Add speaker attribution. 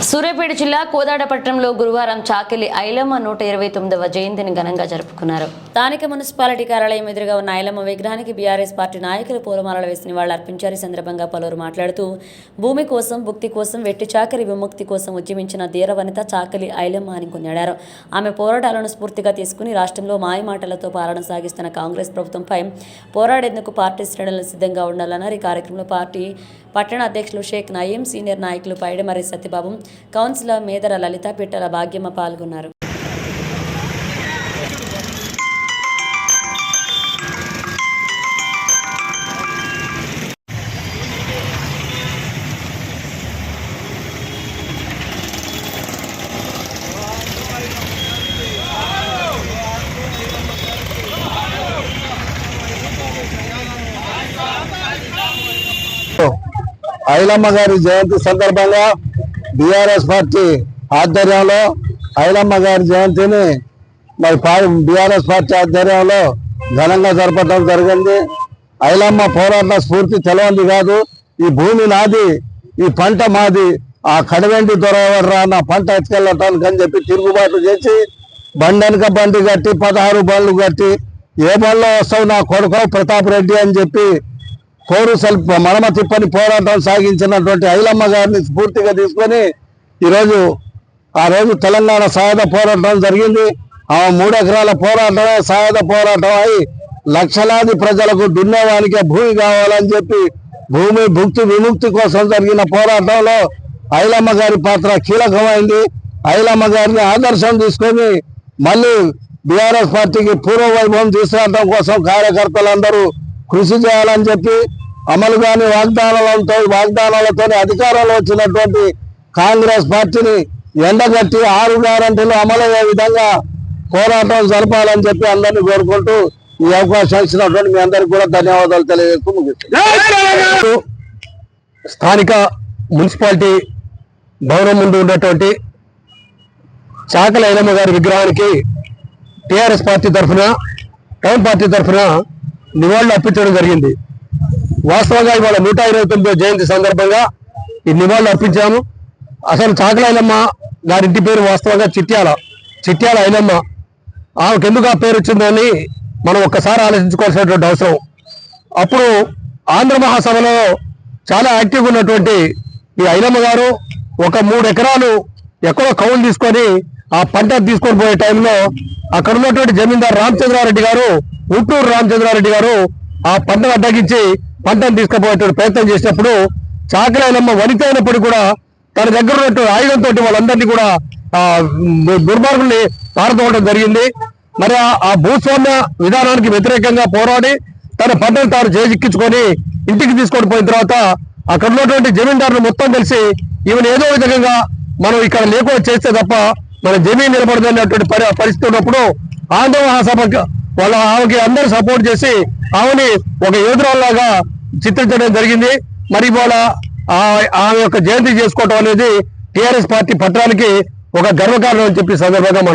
Speaker 1: సూర్యాపేట జిల్లా కోదాడ పట్టణంలో గురువారం చాకిలి ఐలమ్మ 129వ జయంతిని ఘనంగా జరుపుకున్నారు. స్థానిక మున్సిపాలిటీ కార్యాలయం ఎదురుగా ఉన్న ఐలమ్మ విగ్రహానికి బీఆర్ఎస్ పార్టీ నాయకులు పూలమాలలు వేసి నివాళులర్పించారు. ఈ సందర్భంగా పలువురు మాట్లాడుతూ భూమి కోసం, భుక్తి కోసం, వెట్టి చాకరి విముక్తి కోసం ఉద్యమించిన ధీర వనిత చాకిలి ఐలమ్మ అని కొనియాడారు. ఆమె పోరాటాలను స్ఫూర్తిగా తీసుకుని రాష్ట్రంలో మాయమాటలతో పాలన సాగిస్తున్న కాంగ్రెస్ ప్రభుత్వంపై పోరాడేందుకు పార్టీ శ్రేణులు సిద్ధంగా ఉండాలన్నారు. ఈ కార్యక్రమంలో పార్టీ పట్టణ అధ్యక్షులు షేక్ నయీం, సీనియర్ నాయకులు పైడమర్రి సత్యబాబు, కౌన్సిలర్ మేదర లలిత, పిట్టల భాగ్యమ్మ పాల్గొన్నారు.
Speaker 2: ఐలమ్మ గారి జయంతి సందర్భంగా బీఆర్ఎస్ పార్టీ ఆధ్వర్యంలో ఐలమ్మ గారి జయంతిని బీఆర్ఎస్ పార్టీ ఆధ్వర్యంలో ఘనంగా జరపడం జరిగింది. ఐలమ్మ పోరాట స్ఫూర్తి తెలవంది కాదు. ఈ భూమి నాది, ఈ పంట మాది, ఆ కడవెండి దొరవర్రా నా పంట ఎత్తుకెళ్ళటానికి అని చెప్పి తిరుగుబాటు చేసి బండెనక బండి కట్టి 16 బండ్లు కట్టి ఏ బండ్లో వస్తావు నా కొడుకు ప్రతాప్ రెడ్డి అని చెప్పి కోరు మడమ తిప్పని పోరాటం సాగించినటువంటి ఐలమ్మ గారిని స్ఫూర్తిగా తీసుకొని ఆ రోజు తెలంగాణ సాయుధ పోరాటం జరిగింది. ఆ 3 ఎకరాల పోరాటమే సాయుధ పోరాటం అయి లక్షలాది ప్రజలకు దున్నేవానికే భూమి కావాలని చెప్పి భూమి భుక్తి విముక్తి కోసం జరిగిన పోరాటంలో ఐలమ్మ గారి పాత్ర కీలకమైంది. ఐలమ్మ గారిని ఆదర్శం తీసుకొని మళ్ళీ బీఆర్ఎస్ పార్టీకి పూర్వ వైభవం తీసుకురావడం కోసం కార్యకర్తలందరూ కృషి చేయాలని చెప్పి అమలు కాని వాగ్దానాలతో అధికారంలో వచ్చినటువంటి కాంగ్రెస్ పార్టీని ఎండగట్టి 6 గ్యారెంటీలు అమలయ్యే విధంగా పోరాటం జరపాలని చెప్పి అందరినీ కోరుకుంటూ ఈ అవకాశం ఇచ్చినటువంటి మీ అందరికీ కూడా ధన్యవాదాలు తెలియజేస్తూ ముగిస్తున్నాను.
Speaker 3: స్థానిక మున్సిపాలిటీ భవనం ముందు ఉన్నటువంటి చాకలి ఐలమ్మ గారి విగ్రహానికి టీఆర్ఎస్ పార్టీ తరఫున, టౌన్ పార్టీ తరఫున నివాళులు అర్పించడం జరిగింది. వాస్తవంగా ఇవాళ 129వ జయంతి సందర్భంగా ఈ నివాళులు అర్పించాము. అసలు చాకలి ఐలమ్మ గారింటి పేరు వాస్తవంగా చిట్యాల ఐలమ్మ. ఆమెకు ఎందుకు ఆ పేరు వచ్చిందని మనం ఒక్కసారి ఆలోచించుకోవాల్సినటువంటి అవసరం. అప్పుడు ఆంధ్ర మహాసభలో చాలా యాక్టివ్గా ఉన్నటువంటి ఈ ఐలమ్మ గారు ఒక 3 ఎకరాలు ఎక్కడో కౌలు తీసుకొని ఆ పంట తీసుకొని పోయే టైంలో అక్కడ ఉన్నటువంటి జమీందారు రామచంద్రారెడ్డి గారు, ఉట్టూరు రామచంద్రారెడ్డి గారు ఆ పంటను అడ్డగించి పంటను తీసుకుపోయేటువంటి ప్రయత్నం చేసినప్పుడు చాకలి ఐలమ్మ వనిత అయినప్పుడు కూడా తన దగ్గర ఉన్నటువంటి ఆయుధంతో వాళ్ళందరినీ కూడా దుర్మార్గుల్ని పారదోవడం జరిగింది. మరి ఆ భూస్వామ్య విధానానికి వ్యతిరేకంగా పోరాడి తన పంటను తాను చేజిక్కించుకొని ఇంటికి తీసుకొని పోయిన తర్వాత అక్కడ ఉన్నటువంటి జమీందారులు మొత్తం కలిసి ఈమెను ఏదో విధంగా మనం ఇక్కడ లేకుండా చేస్తే తప్ప మన జమీన్ నిలబడదన్నటువంటి పరిస్థితి ఉన్నప్పుడు ఆంధ్ర మహాసభ ఆమెకి అందరూ సపోర్ట్ చేసి ఆమెని ఒక యోధురాల్లాగా చిత్రించడం జరిగింది. మరి ఇవాళ ఆమె యొక్క జయంతి చేసుకోవటం అనేది టీఆర్ఎస్ పార్టీ పట్టానికి ఒక గర్వకారణం అని చెప్పి సందర్భంగా